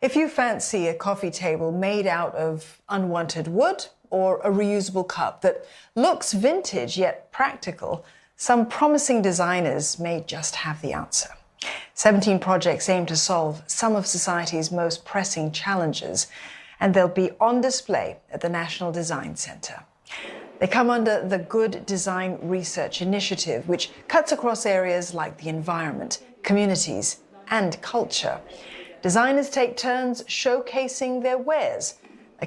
If you fancy a coffee table made out of unwanted wood or a reusable cup that looks vintage yet practical, some promising designers may just have the answer. 17 projects aim to solve some of society's most pressing challenges, and they'll be on display at the National Design Centre. They come under the Good Design Research Initiative, which cuts across areas like the environment, communities, and culture. Designers take turns showcasing their wares.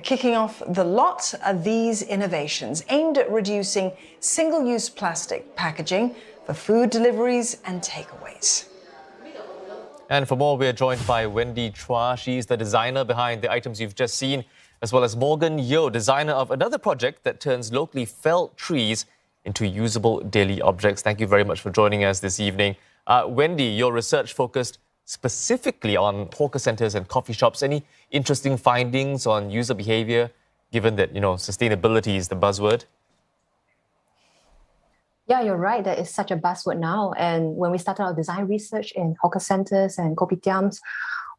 Kicking off the lot are these innovations aimed at reducing single-use plastic packaging for food deliveries and takeaways. And for more, we're joined by Wendy Chua. She's the designer behind the items you've just seen, as well as Morgan Yeo, designer of another project that turns locally felled trees into usable daily objects. Thank you very much for joining us this evening. Wendy, your research focused specifically on hawker centres and coffee shops. Any interesting findings on user behaviour, given that, sustainability is the buzzword? Yeah, you're right. That is such a buzzword now. And when we started our design research in hawker centres and kopitiams,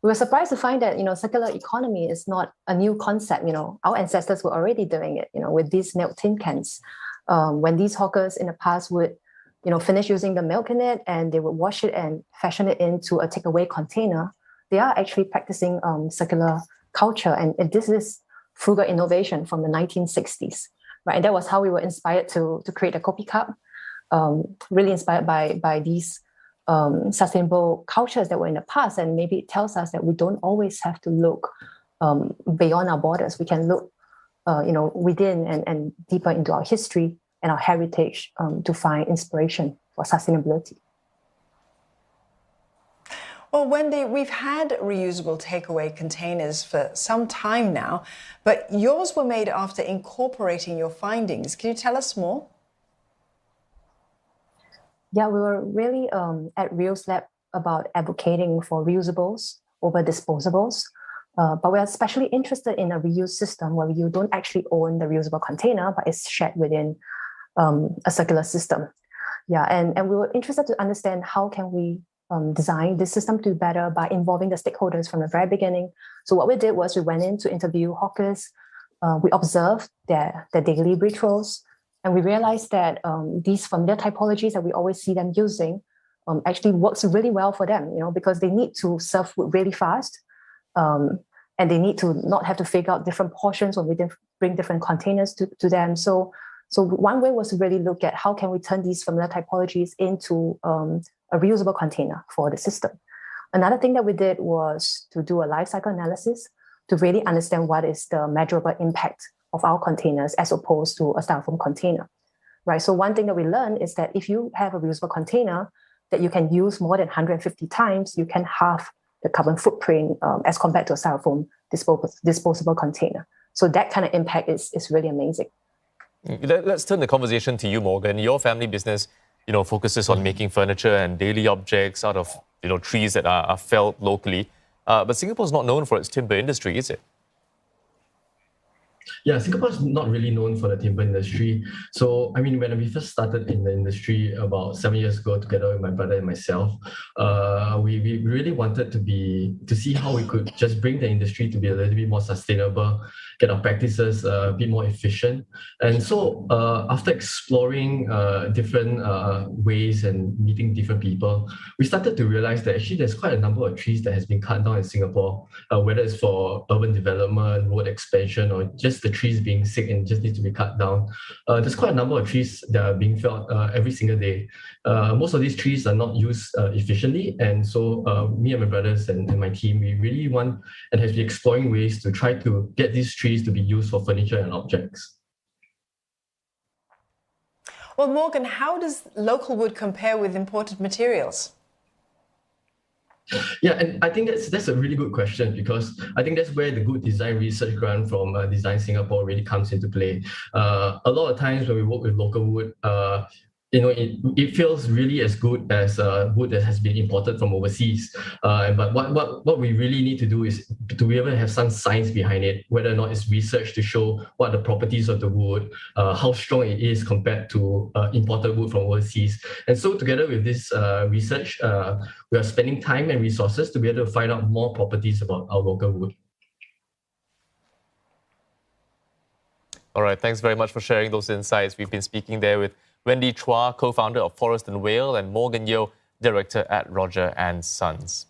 we were surprised to find that, circular economy is not a new concept. Our ancestors were already doing it, with these milk tin cans. When these hawkers in the past would finish using the milk in it and they would wash it and fashion it into a takeaway container, they are actually practicing circular culture. And this is frugal innovation from the 1960s, right? And that was how we were inspired to create a kopi cup, really inspired by these sustainable cultures that were in the past. And maybe it tells us that we don't always have to look beyond our borders. We can look, within and deeper into our history and our heritage to find inspiration for sustainability. Well, Wendy, we've had reusable takeaway containers for some time now, but yours were made after incorporating your findings. Can you tell us more? Yeah, we were really at Reus Lab about advocating for reusables over disposables. But we're especially interested in a reuse system where you don't actually own the reusable container, but it's shared within a circular system. Yeah, and we were interested to understand how can we design this system to be better by involving the stakeholders from the very beginning. So what we did was we went in to interview hawkers. We observed their daily rituals, and we realized that these familiar typologies that we always see them using actually works really well for them, because they need to serve food really fast. And they need to not have to figure out different portions when we bring different containers to them. So one way was to really look at how can we turn these familiar typologies into a reusable container for the system. Another thing that we did was to do a life cycle analysis to really understand what is the measurable impact of our containers as opposed to a styrofoam container, right? So one thing that we learned is that if you have a reusable container that you can use more than 150 times, you can halve the carbon footprint as compared to a styrofoam disposable container. So that kind of impact is really amazing. Let's turn the conversation to you, Morgan. Your family business, focuses on making furniture and daily objects out of, trees that are felled locally. But Singapore's not known for its timber industry, is it? Yeah, Singapore is not really known for the timber industry. So, when we first started in the industry about 7 years ago, together with my brother and myself, we really wanted to see how we could just bring the industry to be a little bit more sustainable, get our practices a bit more efficient. And so, after exploring different ways and meeting different people, we started to realize that actually there's quite a number of trees that has been cut down in Singapore, whether it's for urban development, road expansion, or just the trees being sick and just need to be cut down. There's quite a number of trees that are being felled every single day. Most of these trees are not used efficiently, and so me and my brothers and my team, we really want and have been exploring ways to try to get these trees to be used for furniture and objects. Well, Morgan, how does local wood compare with imported materials? Yeah, and I think that's a really good question, because I think that's where the Good Design Research Grant from Design Singapore really comes into play. A lot of times when we work with local wood, it feels really as good as wood that has been imported from overseas. But what we really need to do is to be able to have some science behind it, whether or not it's research to show what the properties of the wood, how strong it is compared to imported wood from overseas. And so together with this research, we are spending time and resources to be able to find out more properties about our local wood. All right, thanks very much for sharing those insights. We've been speaking there with Wendy Chua, co-founder of Forest & Whale, and Morgan Yeo, director at Roger&Sons.